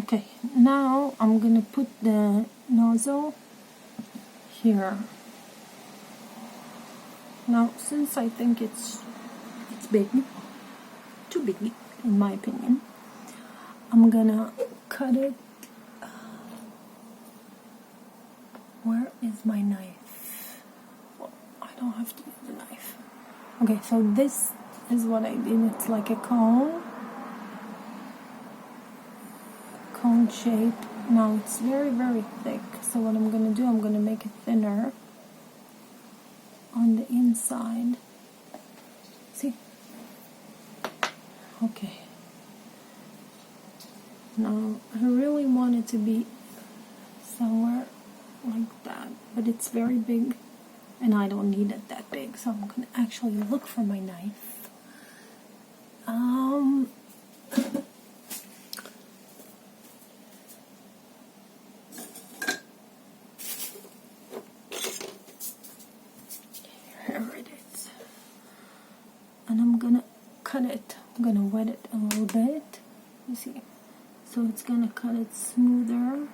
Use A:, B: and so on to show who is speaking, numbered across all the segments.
A: Okay, now I'm gonna put the nozzle here. Now, since I think it's big, too big in my opinion, I'm gonna cut it. Where is my knife? Well, I don't have to use the knife. Okay, so this is what I did. It's like a cone shape. Now it's very thick, so what I'm gonna do, I'm gonna make it thinner on the inside. See? Okay. Now I really want it to be somewhere like that, but it's very big and I don't need it that big, so I'm gonna actually look for my knife. Here it is. And I'm gonna cut it. I'm gonna wet it a little bit. You see? So it's gonna cut it smoother.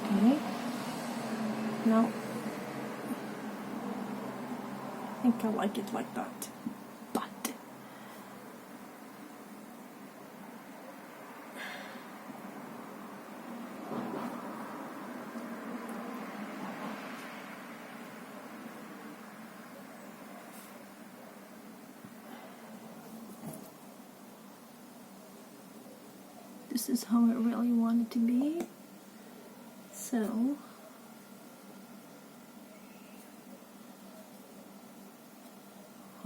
A: Okay. Now, I think I like it like that. But this is how I really want it to be. So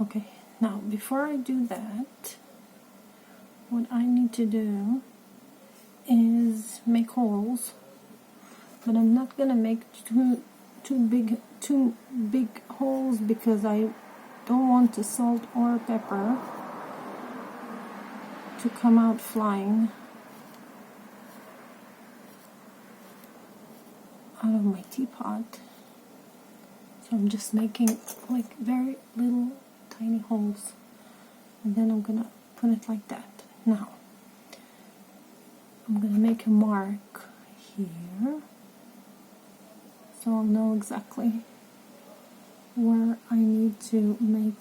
A: okay, now before I do that, what I need to do is make holes, but I'm not gonna make too big holes because I don't want the salt or pepper to come out flying out of my teapot. So I'm just making like very little tiny holes, and then I'm gonna put it like that. Now I'm gonna make a mark here so I'll know exactly where I need to make,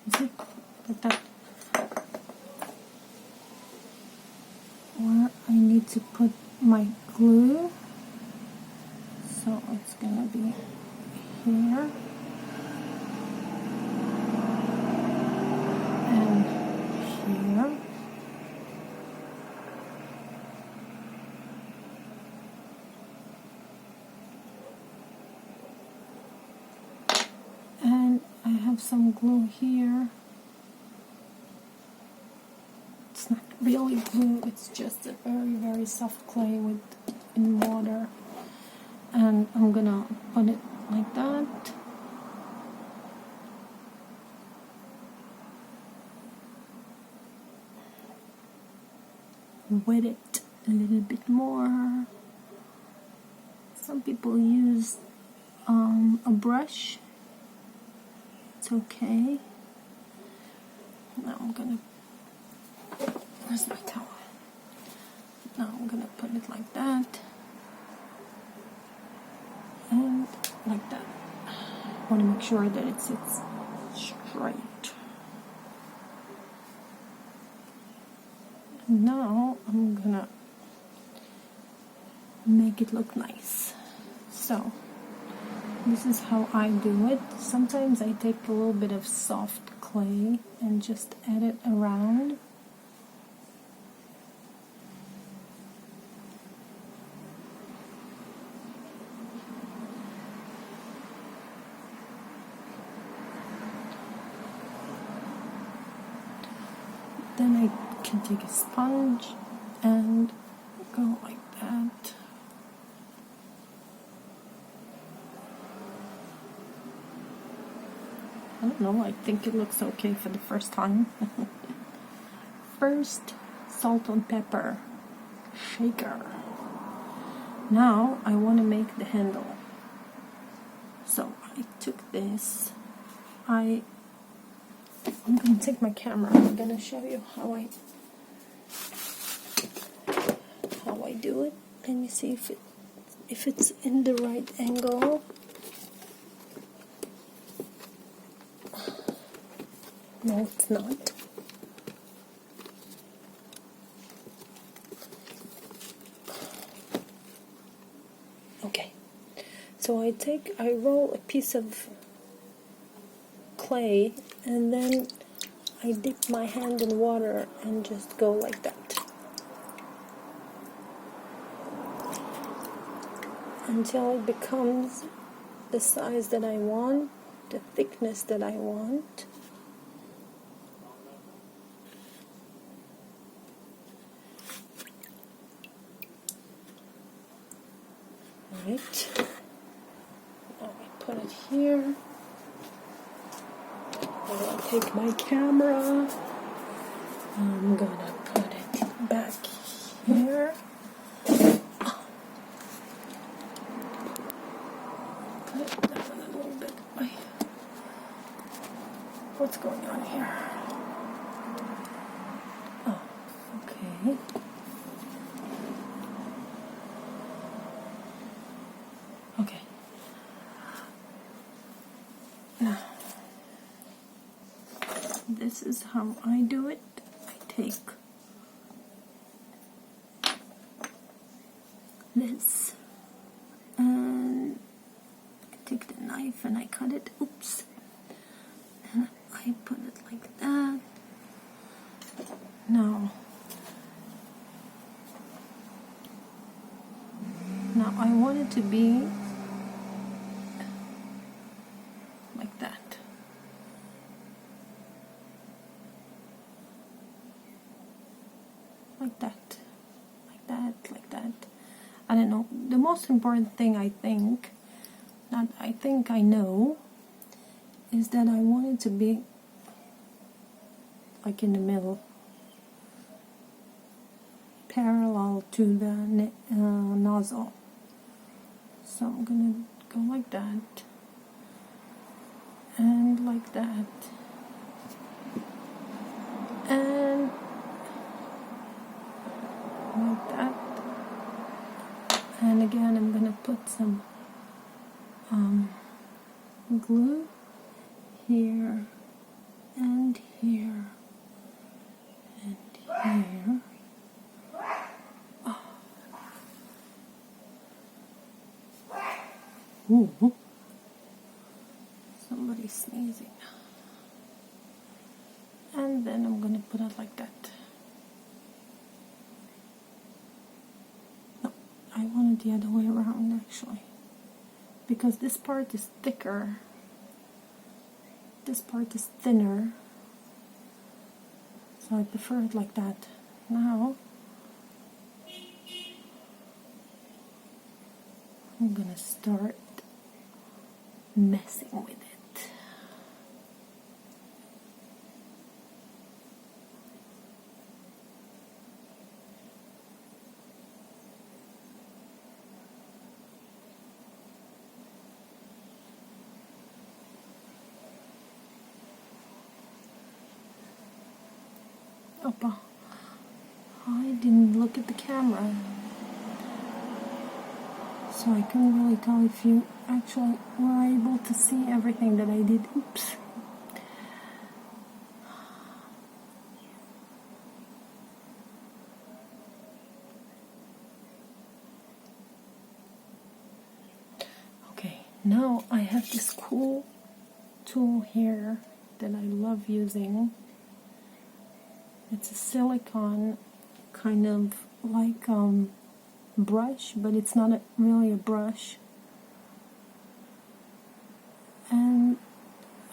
A: you see, like that, where I need to put my glue. So it's gonna be here and here. And I have some glue here. It's not really glue, it's just a very soft clay in water. And I'm gonna put it like that. Wet it a little bit more. Some people use a brush. It's okay. Now I'm gonna, where's my towel? Now I'm gonna put it like that. And like that. I want to make sure that it sits straight. And now I'm gonna make it look nice. So this is how I do it. Sometimes I take a little bit of soft clay and just add it around. Then I can take a sponge and go like that. I don't know, I think it looks okay for the first time. First, salt and pepper shaker. Now I want to make the handle. So I took this. I'm gonna take my camera. I'm gonna show you how I do it. Let me see if it's in the right angle. No, it's not. Okay. So I roll a piece of clay and then I dip my hand in water and just go like that until it becomes the size that I want, the thickness that I want. Right. Now I put it here. I'll take my camera. I'm gonna put it back here. Put it down a little bit. What's going on here? Oh, okay. Okay. Now, this is how I do it. I take this and I take the knife and I cut it. Oops. And I put it like that. Now I want it to be like that. Like that. Like that, like that. I don't know. The most important thing I know, is that I want it to be like in the middle, parallel to the nozzle. So I'm gonna go like that and like that and like that, and again I'm gonna put some glue here and here and here. Ooh. Somebody's sneezing. And then I'm gonna put it like that. No, I want it the other way around actually. Because this part is thicker. This part is thinner. So I prefer it like that. Now I'm gonna start messing with it. Oppa, I didn't look at the camera, so I couldn't really tell if you actually were able to see everything that I did. Oops. Okay, now I have this cool tool here that I love using. It's a silicone kind of like brush, but it's not really a brush. And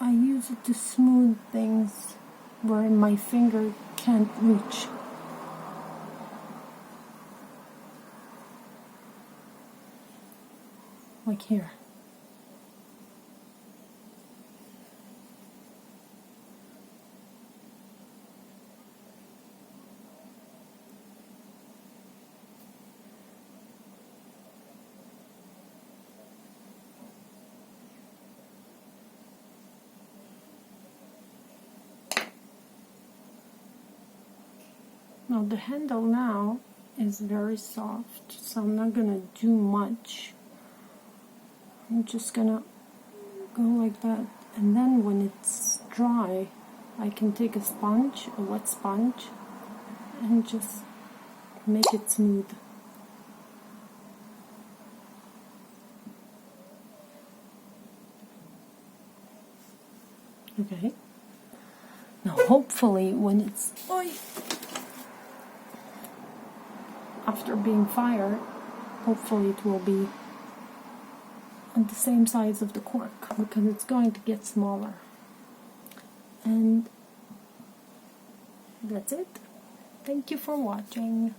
A: I use it to smooth things where my finger can't reach. Like here. Now the handle now is very soft, so I'm not gonna do much. I'm just gonna go like that, and then when it's dry I can take a sponge, a wet sponge, and just make it smooth. Okay. Now hopefully when it's after being fired, hopefully it will be on the same size of the cork, because it's going to get smaller. And that's it. Thank you for watching.